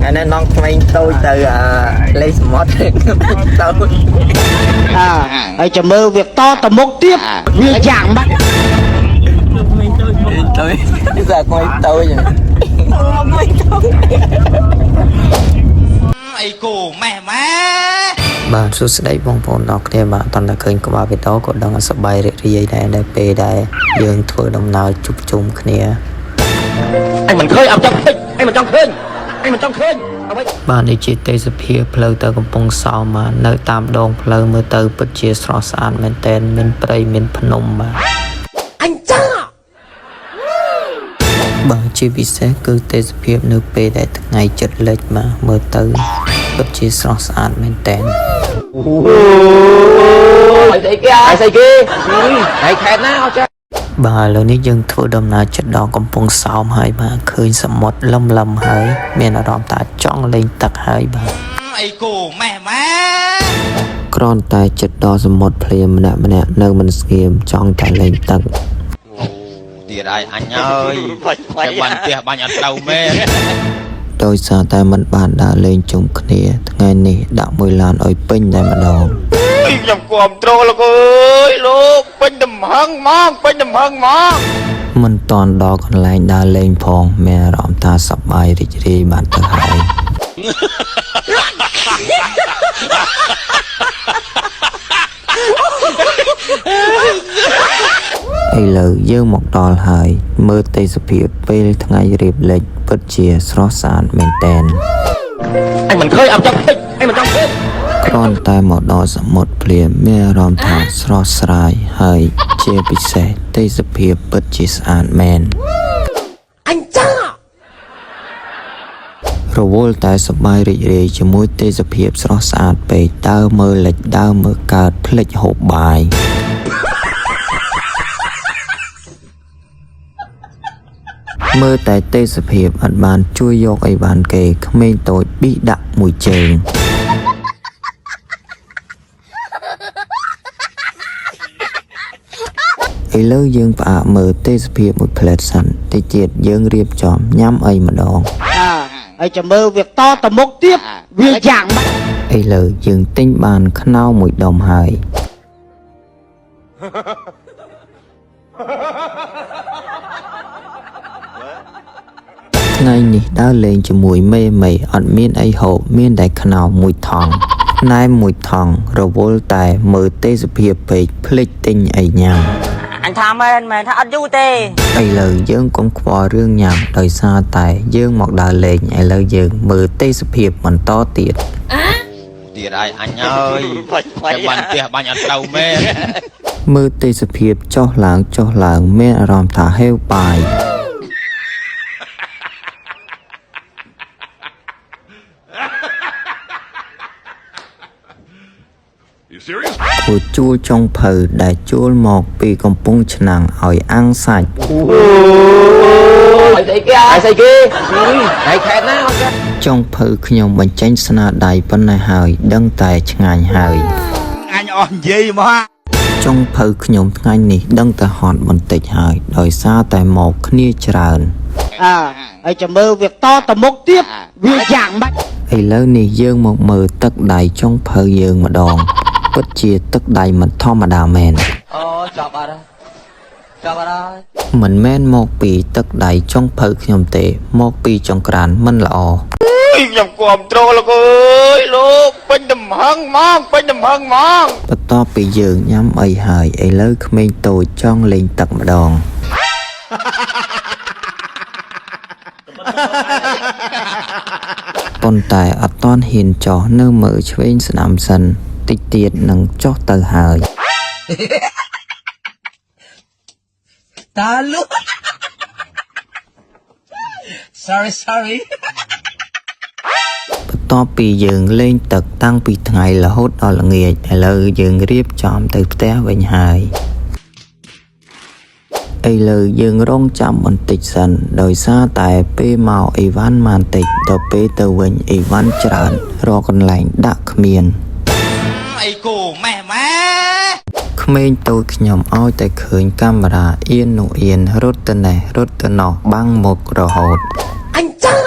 anh ấy non quay tôi từ lấy smart tôi hãy chào mơ việc to tầm mốc tiếp việc giảng bắt tôi bây giờ quay tôi rồi ai cô mẹ má bà số đấy bông bông đọc thì bà toàn là kênh của bà về đó có đang sập bài để đây về đây dương thổi đồng nào chụp chung kia anh mình khơi trong khơi anh mình trong khơi anh mình trong khơi បាននេះជាទេសភាពផ្លូវទៅកំពង់សោមនៅតាមដងផ្លូវមើលទៅពិតជាស្រស់ស្អាតមែនទែនមានព្រៃមានភ្នំបាទអញ្ចឹងបាទជាពិសេសគឺទេសភាពនៅពេលដែលថ្ងៃជិតលិចមកមើលទៅពិតជាស្រស់ស្អាតមែនទែនបាទឥឡូវនេះយើងធ្វើដំណើរចិត្តដល់កំពង់សោមហើយបាទឃើញសមុទ្រលឹមហើយមានអារម្មណ៍ថាចង់លេងទឹកហើយបាទអីគូម៉ែម៉ែ គ្រាន់តែចិត្តដល់សមុទ្រភ្លាមម្នាក់នៅមិនស្ងៀមចង់តែលេងទឹកទៀតហើយអញហើយតែបានផ្ទះបាញ់អត់ទៅមែន ដោយសារតែមិនបានដើរលេងជុំគ្នាថ្ងៃនេះដាក់មួយឡានឲ្យពេញតែម្ដង ខ្ញុំគាំទ្រលោកអើយលោកពេញដំហឹងមកពេញដំហឹងមក មិនតន់ដល់កន្លែងដើរលេងផងមានអារម្មណ៍ថាសប្បាយរីករាយបានទៅហើយឥឡូវយើងមកដល់ហើយមើលទេសភាពពេលថ្ងៃរៀបលិចពិតជាស្រស់ស្អាតមែនទែន anh mình khơi trong khơi anh mình trong khơi គ្រាន់តែមកដល់សមុទ្រភ្លាមមានអារម្មណ៍ថាស្រស់ស្រាយហើយជាពិសេសទេសភាពពិតជាស្អាតមែនអញ្ចឹងរវល់តែសប្បាយរីករាយជាមួយទេសភាពស្រស់ស្អាតពេកដើរមើលលិចដើរមើលកើតភ្លេចហូបបាយមើលតែទេសភាពអត់បានជួយយកអីបានគេក្មេងតូចប៊ីដាក់មួយជើង ឥឡូវយើងផ្អាកមើលទេសភាពមួយផ្លែតសិនតិចទៀតយើងរៀបចំញ៉ាំអីម្ដង hãy chào mơ việc to tầm mốc tiếp việc giảng bắt ឥឡូវយើងទិញបានខ្នោមួយដុំហើយថ្ងៃនេះដើរលេងជាមួយមេអត់មានអីហូបមានតែខ្នោមួយថង់ណែមមួយថង់រវល់តែមើលទេសភាពពេកភ្លេចទិញអីញ៉ាំ anh tham ơn mà tha ăn du tê ឥឡូវយើងកុំខ្វល់រឿងញ៉ាំដោយសារតែយើងមកដើរលេងឥឡូវយើងមើលទេសភាពបន្តទៀត ទៀតហើយអញហើយតែបានផ្ទះបាញ់អត់ទៅមែន មើលទេសភាពចុះឡើងមានអារម្មណ៍ថាហេវបាយ ធ្វើជួលចុងភៅដែលជួលមកពីកំពង់ឆ្នាំងឲ្យអាំងសាច់ចុងភៅខ្ញុំបញ្ចេញស្នាដៃប៉ុណ្ណេះហើយដឹងតែឆ្ងាញ់ហើយ អញអស់និយាយមក ចុងភៅខ្ញុំថ្ងៃនេះដឹងតែហត់បន្តិចហើយដោយសារតែមកគ្នាច្រើន hãy chào mơ việc to tầm mốc tiếp việc giảng bắt ឥឡូវនេះយើងមកមើលទឹកដៃចុងភៅយើងម្ដងពិតជាទឹកដៃមិនធម្មតាមែនមិនមែនមកពីទឹកដៃចុងភៅខ្ញុំទេមកពីចង្ក្រានមិនល្អ ខ្ញុំគាំទ្រលោកអើយលោកពេញដំហឹងមកពេញដំហឹងមក បន្ទាប់ពីយើងញ៉ាំអីហើយឥឡូវក្មេងតូចចង់លេងទឹកម្ដង ប៉ុន្តែអត់ទាន់ហ៊ានចុះនៅមើលឆ្វេងស្ដាំសិនតិចទៀតនឹងចុះទៅហើយ ta luôn sorry បន្ទាប់ពីយើងលេងទឹកតាំងពីថ្ងៃរហូតដល់ល្ងាចឥឡូវយើងរៀបចំទៅផ្ទះវិញហើយឥឡូវយើងរងចាំបន្តិចសិនដោយសារតែពេលមកអីវ៉ាន់បានតិចដល់ពេលទៅវិញអីវ៉ាន់ច្រើនរកកន្លែងដាក់គ្មាន អីគូម៉ែម៉ែ ក្មេងតូចខ្ញុំឲ្យតែឃើញកាមេរ៉ាអៀននោះអៀនរត់ទៅណេះរត់ទៅណោះបាំងមុខរហូត anh chắc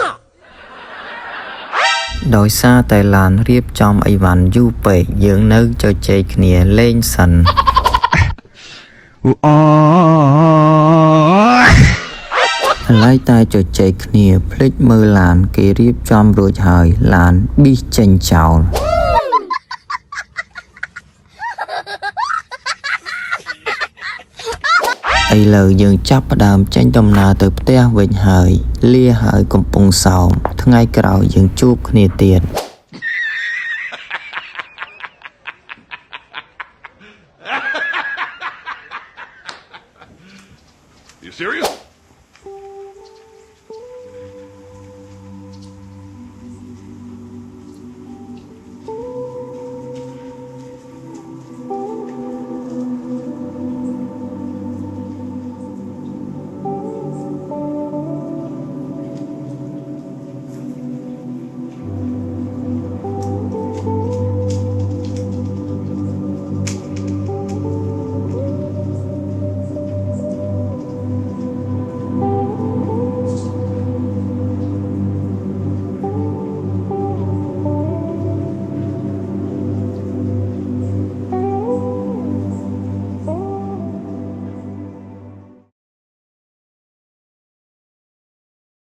ដោយសារតែឡានរៀបចំអីវ៉ាន់យូរពេកយើងនៅជជែកគ្នាលេងសិនឥឡូវតែជជែកគ្នាភ្លេចមើលឡានគេរៀបចំរួចហើយឡានប៊ីសចេញចោលឥឡូវយើងចាប់ផ្ដើមចេញដំណើរទៅផ្ទះវិញហើយលាហើយកំពុងសោមថ្ងៃក្រោយយើងជួបគ្នាទៀត